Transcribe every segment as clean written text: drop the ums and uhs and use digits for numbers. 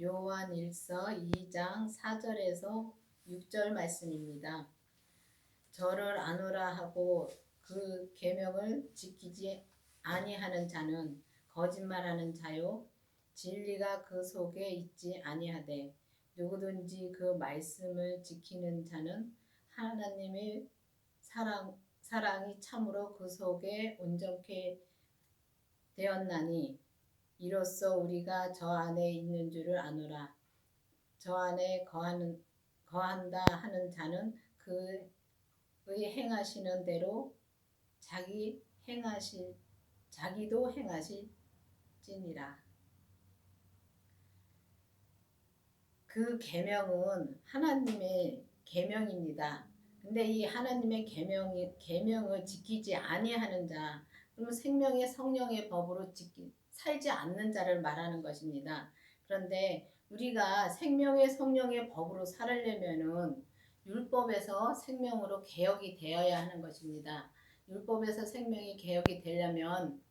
요한일서 2장 4절에서 6절 말씀입니다. 저를 아노라 하고 그 계명을 지키지 아니하는 자는 거짓말하는 자요 진리가 그 속에 있지 아니하되 누구든지 그 말씀을 지키는 자는 하나님의 사랑이 참으로 그 속에 온전케 되었나니 이로써 우리가 저 안에 있는 줄을 아노라. 저 안에 거한다 하는 자는 그의 행하시는 대로 자기도 행하실지니라. 그 계명은 하나님의 계명입니다. 근데 이 하나님의 계명을 지키지 아니하는 자, 그러면 생명의 성령의 법으로 살지 않는 자를 말하는 것입니다. 그런데 우리가 생명의 성령의 법으로 살려면은 율법에서 생명으로 개혁이 되어야 하는 것입니다. 율법에서 생명이 개혁이 되려면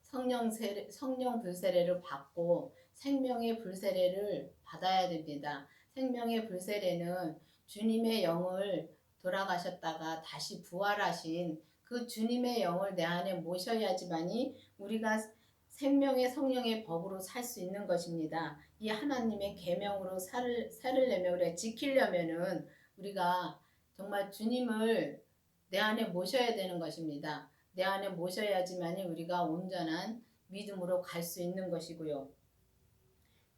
성령 불세례를 받고 생명의 불세례를 받아야 됩니다. 생명의 불세례는 주님의 영을 돌아가셨다가 다시 부활하신 그 주님의 영을 내 안에 모셔야지만이 우리가 생명의 성령의 법으로 살 수 있는 것입니다. 이 하나님의 계명으로 살려면 우리가 지키려면은 우리가 정말 주님을 내 안에 모셔야 되는 것입니다. 내 안에 모셔야지만이 우리가 온전한 믿음으로 갈 수 있는 것이고요.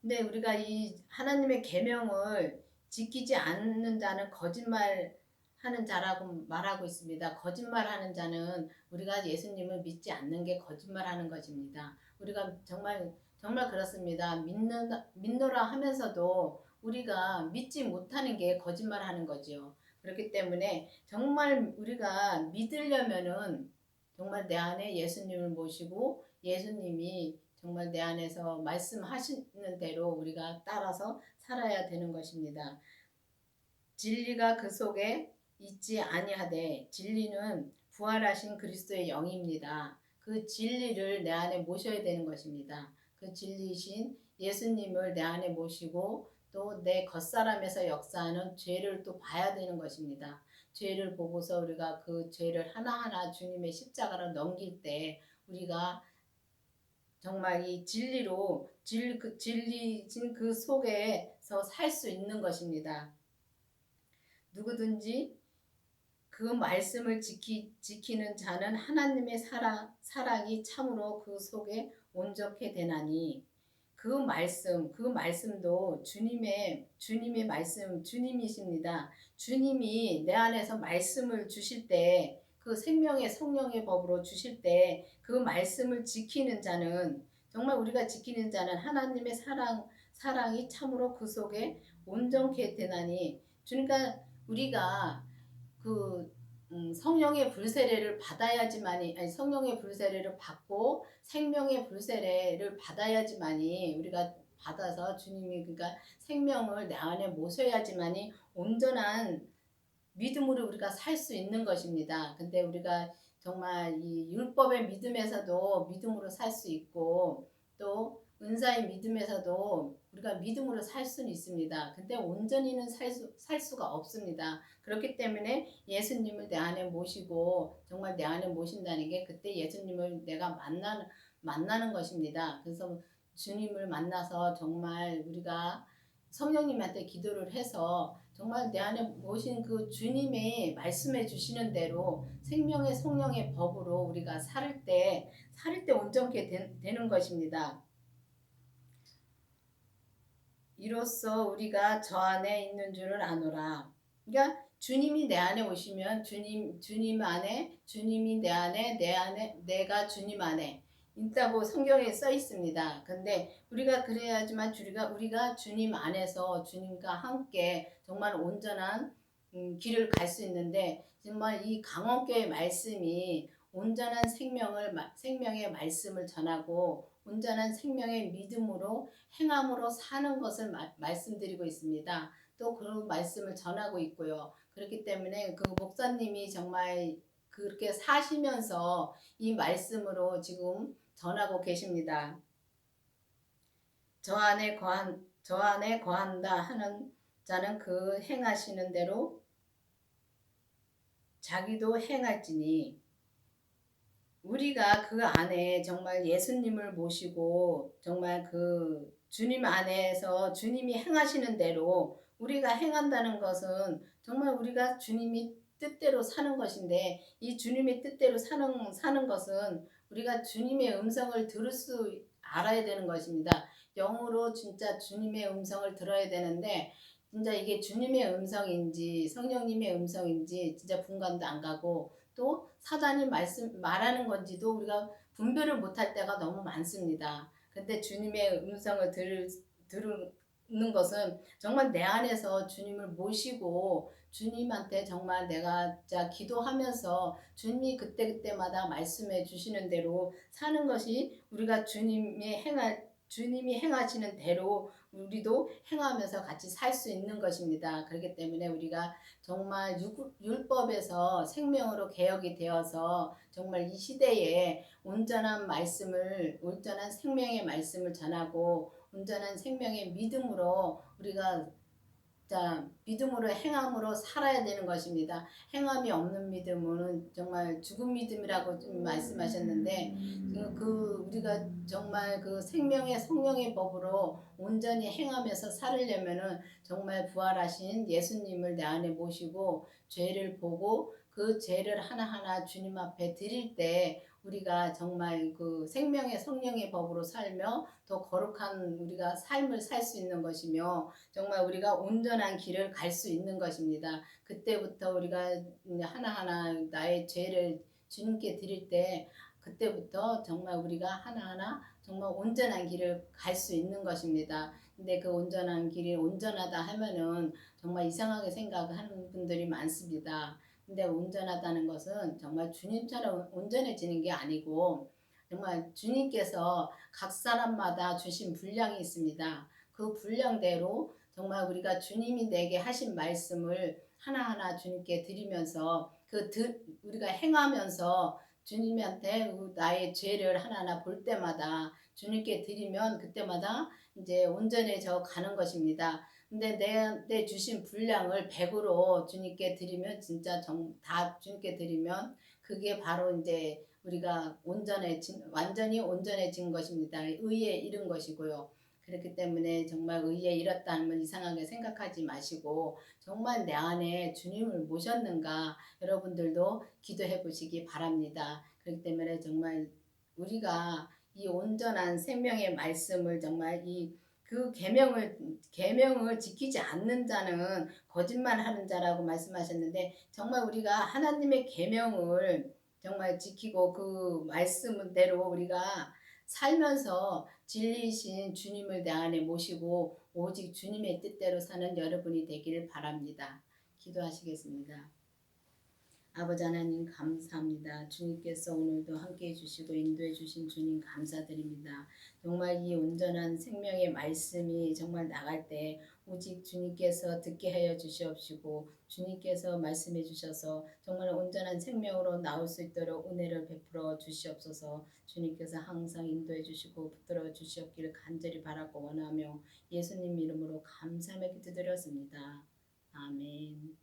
근데 우리가 이 하나님의 계명을 지키지 않는 자는 거짓말하는 자라고 말하고 있습니다. 거짓말하는 자는 우리가 예수님을 믿지 않는 게 거짓말하는 것입니다. 우리가 정말 그렇습니다. 믿노라 하면서도 우리가 믿지 못하는 게 거짓말하는 거죠. 그렇기 때문에 정말 우리가 믿으려면은 정말 내 안에 예수님을 모시고 예수님이 정말 내 안에서 말씀하시는 대로 우리가 따라서 살아야 되는 것입니다. 진리가 그 속에 있지 아니하되 진리는 부활하신 그리스도의 영입니다. 그 진리를 내 안에 모셔야 되는 것입니다. 그 진리이신 예수님을 내 안에 모시고 또 내 겉사람에서 역사하는 죄를 또 봐야 되는 것입니다. 죄를 보고서 우리가 그 죄를 하나하나 주님의 십자가로 넘길 때 우리가 정말 이 진리진 그 속에서 살 수 있는 것입니다. 누구든지 그 말씀을 지키는 자는 하나님의 사랑이 참으로 그 속에 온전케 되나니 그 말씀도 주님의 말씀, 주님이십니다. 주님이 내 안에서 말씀을 주실 때 그 생명의 성령의 법으로 주실 때 그 말씀을 지키는 자는 정말 우리가 지키는 자는 하나님의 사랑이 참으로 그 속에 온전케 되나니 그러니까 우리가 그 성령의 불세례를 받아야지만이 아니 성령의 불세례를 받고 생명의 불세례를 받아야지만이 우리가 받아서 주님이 그러니까 생명을 내 안에 모셔야지만이 온전한 믿음으로 우리가 살 수 있는 것입니다. 근데 우리가 정말 이 율법의 믿음에서도 믿음으로 살 수 있고 또 은사의 믿음에서도 우리가 믿음으로 살 수는 있습니다. 근데 온전히는 살 수가 없습니다. 그렇기 때문에 예수님을 내 안에 모시고 정말 내 안에 모신다는 게 그때 예수님을 내가 만나는 것입니다. 그래서 주님을 만나서 정말 우리가 성령님한테 기도를 해서 정말 내 안에 모신 그 주님의 말씀해 주시는 대로 생명의 성령의 법으로 우리가 살 때 온전케 되는 것입니다. 이로써 우리가 저 안에 있는 줄을 아노라. 그러니까 주님이 내 안에 오시면 주님이 내 안에 내가 주님 안에 있다고 성경에 써 있습니다. 근데 우리가 그래야지만 우리가 주님 안에서 주님과 함께 정말 온전한 길을 갈 수 있는데 정말 이 강원교의 말씀이 온전한 생명의 말씀을 전하고 온전한 생명의 믿음으로 행함으로 사는 것을 말씀드리고 있습니다. 또 그런 말씀을 전하고 있고요. 그렇기 때문에 그 목사님이 정말 그렇게 사시면서 이 말씀으로 지금 전하고 계십니다. 저 안에 거한다 하는 자는 그 행하시는 대로 자기도 행할지니 우리가 그 안에 정말 예수님을 모시고 정말 그 주님 안에서 주님이 행하시는 대로 우리가 행한다는 것은 정말 우리가 주님이 뜻대로 사는 것인데 이 주님의 뜻대로 사는 것은 우리가 주님의 음성을 들을 수 알아야 되는 것입니다. 영으로 진짜 주님의 음성을 들어야 되는데 진짜 이게 주님의 음성인지 성령님의 음성인지 진짜 분간도 안 가고 또 사단이 말하는 건지도 우리가 분별을 못할 때가 너무 많습니다. 근데 주님의 음성을 듣는 것은 정말 내 안에서 주님을 모시고 주님한테 정말 내가 진짜 기도하면서 주님이 그때그때마다 말씀해 주시는 대로 사는 것이 우리가 주님이 행하시는 대로 우리도 행하면서 같이 살 수 있는 것입니다. 그렇기 때문에 우리가 정말 율법에서 생명으로 개혁이 되어서 정말 이 시대에 온전한 생명의 말씀을 전하고 온전한 생명의 믿음으로 우리가 믿음으로 행함으로 살아야 되는 것입니다. 행함이 없는 믿음은 정말 죽은 믿음이라고 좀 말씀하셨는데 우리가 정말 그 생명의 성령의 법으로 온전히 행하면서 살으려면은 정말 부활하신 예수님을 내 안에 모시고 죄를 보고 그 죄를 하나하나 주님 앞에 드릴 때 우리가 정말 그 생명의 성령의 법으로 살며 더 거룩한 우리가 삶을 살 수 있는 것이며 정말 우리가 온전한 길을 갈 수 있는 것입니다. 그때부터 우리가 하나하나 나의 죄를 주님께 드릴 때 그때부터 정말 우리가 하나하나 정말 온전한 길을 갈 수 있는 것입니다. 근데 그 온전한 길이 온전하다 하면은 정말 이상하게 생각하는 분들이 많습니다. 근데 온전하다는 것은 정말 주님처럼 온전해지는 게 아니고 정말 주님께서 각 사람마다 주신 분량이 있습니다. 그 분량대로 정말 우리가 주님이 내게 하신 말씀을 하나하나 주님께 드리면서 우리가 행하면서 주님한테 나의 죄를 하나하나 볼 때마다 주님께 드리면 그때마다 이제 온전해져 가는 것입니다. 근데 내 주신 분량을 100으로 주님께 드리면 진짜 다 주님께 드리면 그게 바로 이제 우리가 완전히 온전해진 것입니다. 의에 이른 것이고요. 그렇기 때문에 정말 의에 이뤘다는 걸 이상하게 생각하지 마시고 정말 내 안에 주님을 모셨는가 여러분들도 기도해 보시기 바랍니다. 그렇기 때문에 정말 우리가 이 온전한 생명의 말씀을 정말 그 계명을 지키지 않는 자는 거짓말하는 자라고 말씀하셨는데 정말 우리가 하나님의 계명을 정말 지키고 그 말씀대로 우리가 살면서 진리이신 주님을 내 안에 모시고 오직 주님의 뜻대로 사는 여러분이 되기를 바랍니다. 기도하시겠습니다. 아버지 하나님 감사합니다. 주님께서 오늘도 함께해 주시고 인도해 주신 주님 감사드립니다. 정말 이 온전한 생명의 말씀이 정말 나갈 때 오직 주님께서 듣게 하여 주시옵시고 주님께서 말씀해 주셔서 정말 온전한 생명으로 나올 수 있도록 은혜를 베풀어 주시옵소서. 주님께서 항상 인도해 주시고 붙들어 주시옵기를 간절히 바라고 원하며 예수님 이름으로 감사하며 기도드렸습니다. 아멘.